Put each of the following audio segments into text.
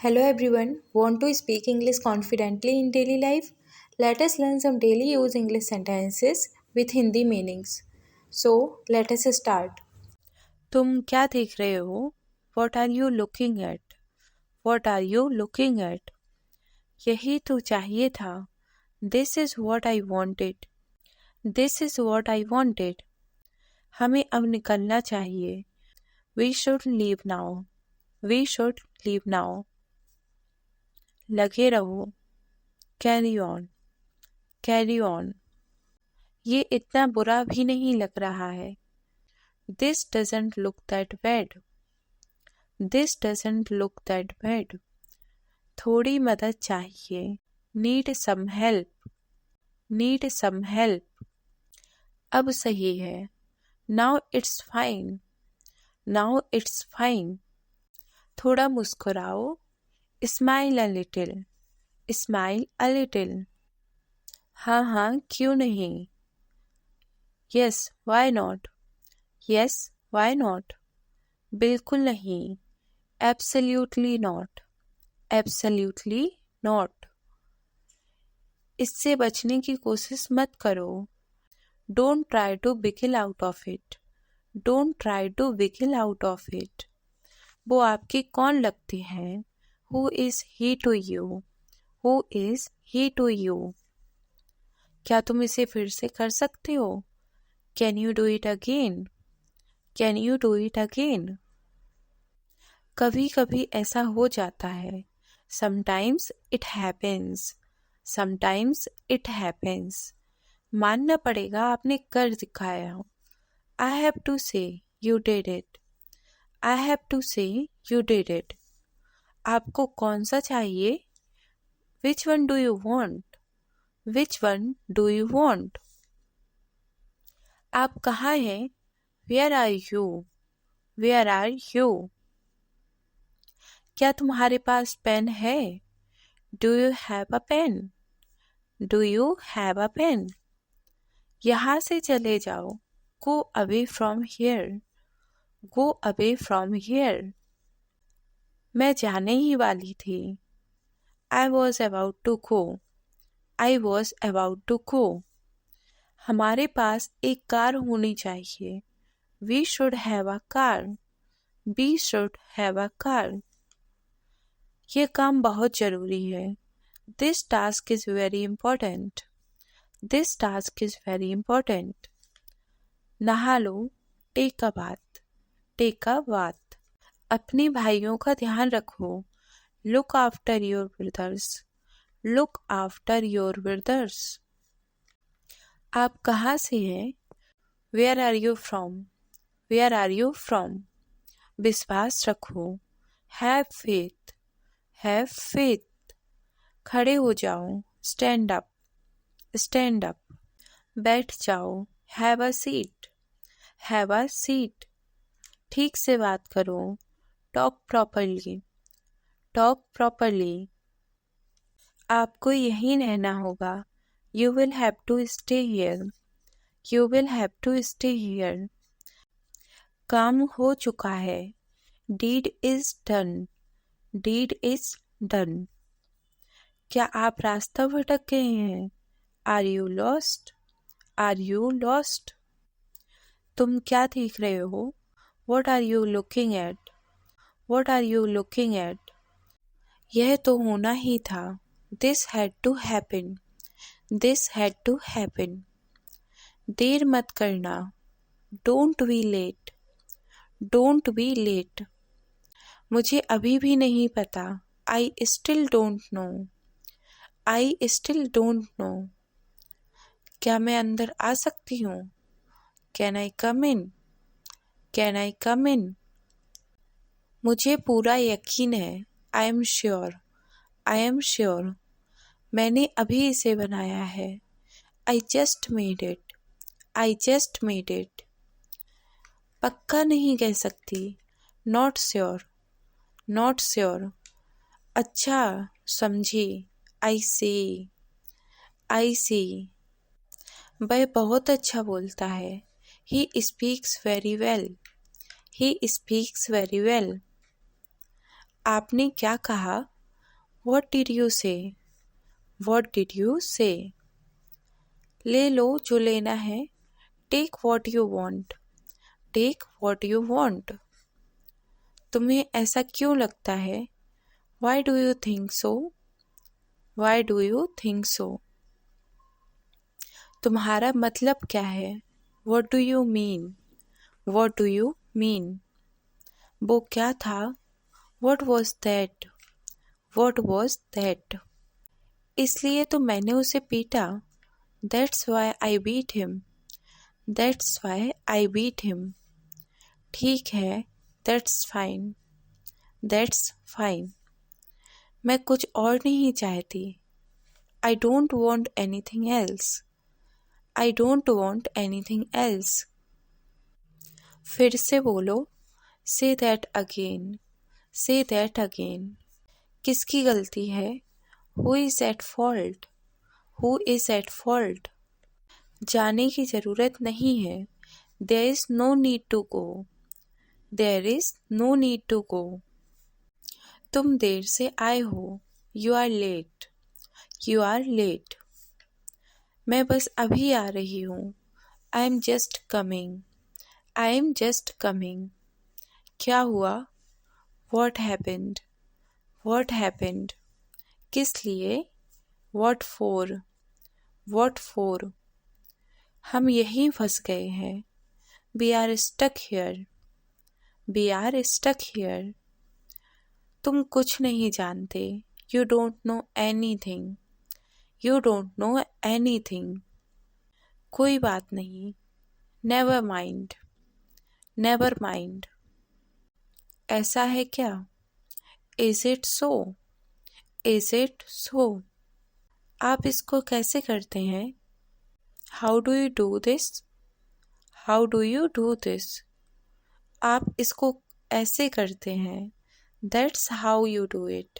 Hello everyone, want to speak English confidently in daily life? Let us learn some daily use English sentences with Hindi meanings. So, let us start. तुम क्या देख रहे हो? What are you looking at? What are you looking at? यही तो चाहिए था. This is what I wanted. This is what I wanted. हमें अब निकलना चाहिए. We should leave now. We should leave now. लगे रहो. Carry on. Carry on. ये इतना बुरा भी नहीं लग रहा है. This doesn't look that bad. This doesn't look that bad. थोड़ी मदद चाहिए. Need some help. Need some help. अब सही है. Now it's fine. Now it's fine. थोड़ा मुस्कुराओ. Smile a little. Smile a little. हाँ हाँ क्यों नहीं. Yes why not. Yes why not. बिल्कुल नहीं. Absolutely not. Absolutely not. इससे बचने की कोशिश मत करो. Don't try to wiggle out of it. Don't try to wiggle out of it. वो आपके कौन लगते हैं? Who is he to you? Who is he to you? क्या तुम इसे फिर से कर सकते हो? Can you do it again? Can you do it again? कभी कभी ऐसा हो जाता है. Sometimes it happens. Sometimes it happens. मानना पड़ेगा आपने कर दिखाया. I have to say you did it. I have to say you did it. आपको कौन सा चाहिए? Which one do you want? Which one do you want? आप कहाँ हैं? Where are you? Where are you? क्या तुम्हारे पास पेन है? Do you have a pen? Do you have a pen? यहाँ से चले जाओ. Go away from here. Go away from here. मैं जाने ही वाली थी. I was about to go. I was about to go. हमारे पास एक कार होनी चाहिए. We should have a car. We should have a car. ये काम बहुत जरूरी है. This task is very important. This task is very important. नहा लो. Take a bath. Take a bath. अपने भाइयों का ध्यान रखो. Look after your brothers. Look after your brothers. आप कहाँ से हैं? Where are you from? Where are you from? विश्वास रखो. Have faith. Have faith. खड़े हो जाओ. Stand up. Stand up. बैठ जाओ. Have a seat. Have a seat. ठीक से बात करो. Talk properly. Talk properly. आपको यहीं रहना होगा. You will have to stay here. You will have to stay here. काम हो चुका है. Deed is done. Deed is done. क्या आप रास्ता भटक गए हैं? Are you lost? Are you lost? तुम क्या देख रहे हो? What are you looking at? What are you looking at? यह तो होना ही था. This had to happen. This had to happen. देर मत करना. Don't be late. Don't be late. मुझे अभी भी नहीं पता. I still don't know. I still don't know. क्या मैं अंदर आ सकती हूँ? Can I come in? Can I come in? मुझे पूरा यकीन है. I am sure. I am sure. मैंने अभी इसे बनाया है. I just made it. I just made it. पक्का नहीं कह सकती. Not sure. Not sure. अच्छा समझी. आई सी. आई सी. वह बहुत अच्छा बोलता है. He speaks very well. He speaks very well. आपने क्या कहा? What did you say? What did you say? ले लो जो लेना है. Take what you want. Take what you want. तुम्हें ऐसा क्यों लगता है? Why do you think so? Why do you think so? तुम्हारा मतलब क्या है? What do you mean? What do you mean? वो क्या था? What was that? What was that? इसलिए तो मैंने उसे पीटा. That's why I beat him. That's why I beat him. ठीक है. That's fine. That's fine. मैं कुछ और नहीं चाहती. I don't want anything else. I don't want anything else. फिर से बोलो. Say that again. Say that again. किसकी गलती है? Who is at fault? Who is at fault? जाने की ज़रूरत नहीं है. There is no need to go. There is no need to go. तुम देर से आए हो. You are late. You are late. मैं बस अभी आ रही हूँ. I am just coming. I am just coming. क्या हुआ? What happened? What happened? किस लिए? What for? What for? हम यहीं फंस गए हैं. We are stuck here. We are stuck here. तुम कुछ नहीं जानते. You don't know anything. You don't know anything. कोई बात नहीं. Never mind. Never mind. ऐसा है क्या? Is it so? Is it so? आप इसको कैसे करते हैं? How do you do this? How do you do this? आप इसको ऐसे करते हैं. That's how you do it.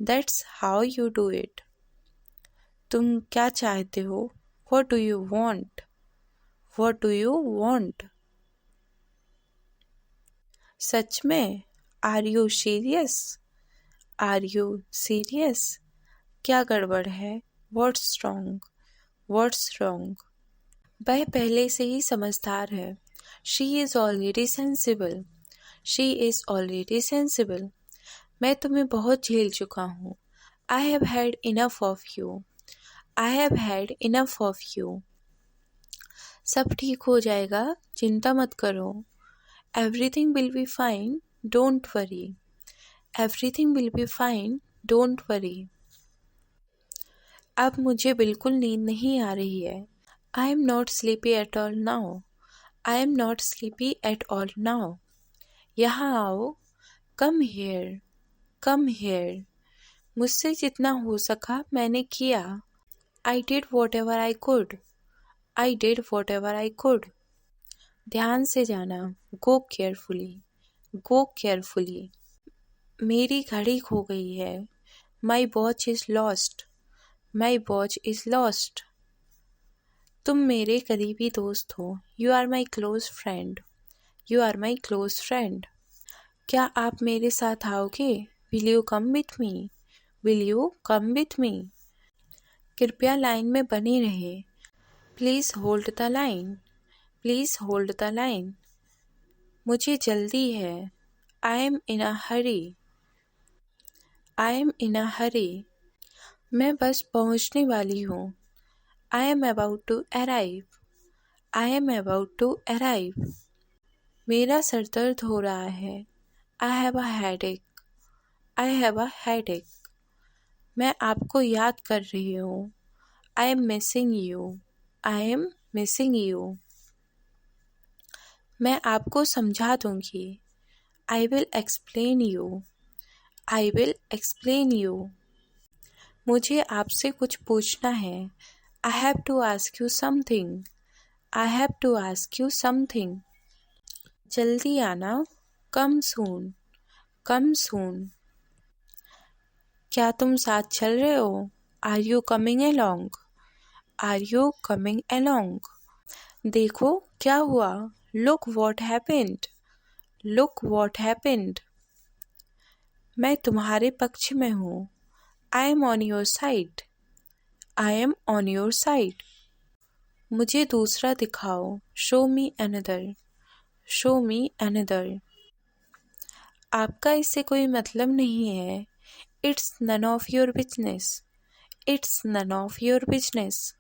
That's how you do it. तुम क्या चाहते हो? What do you want? What do you want? सच में? Are you serious? Are you serious? क्या गड़बड़ है? What's wrong? What's wrong? वह पहले से ही समझदार है. She is already sensible. She is already sensible. मैं तुम्हें बहुत झेल चुका हूँ. I have had enough of you. I have had enough of you. सब ठीक हो जाएगा. चिंता मत करो. Everything will be fine. Don't worry. Everything will be fine. Don't worry. अब मुझे बिल्कुल नींद नहीं आ रही है. I am not sleepy at all now. I am not sleepy at all now. यहाँ आओ. Come here. Come here. मुझसे जितना हो सका मैंने किया. I did whatever I could. I did whatever I could. ध्यान से जाना. Go carefully. Go carefully. मेरी घड़ी खो गई है. My watch is lost. My watch is lost. तुम मेरे करीबी दोस्त हो. You are my close friend. You are my close friend. क्या आप मेरे साथ आओगे? Will you come with me? Will you come with me? कृपया लाइन में बने रहे. Please hold the line. Please hold the line. मुझे जल्दी है. I am in a hurry. I am in a hurry. मैं बस पहुंचने वाली हूँ. I am about to arrive. I am about to arrive. मेरा सर दर्द हो रहा है. I have a headache. I have a headache. मैं आपको याद कर रही हूँ. I am missing you. I am missing you. मैं आपको समझा दूंगी. I will explain you. I will explain you. मुझे आपसे कुछ पूछना है. I have to ask you something. I have to ask you something. जल्दी आना. Come soon. Come soon. क्या तुम साथ चल रहे हो? Are you coming along? Are you coming along? देखो क्या हुआ. Look what happened. Look what happened. मैं तुम्हारे पक्ष में हूँ। I am on your side. I am on your side. मुझे दूसरा दिखाओ। Show me another. Show me another. आपका इससे कोई मतलब नहीं है। It's none of your business. It's none of your business.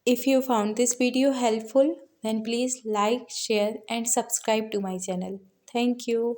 If you found this video helpful, then please like, share, and subscribe to my channel. Thank you.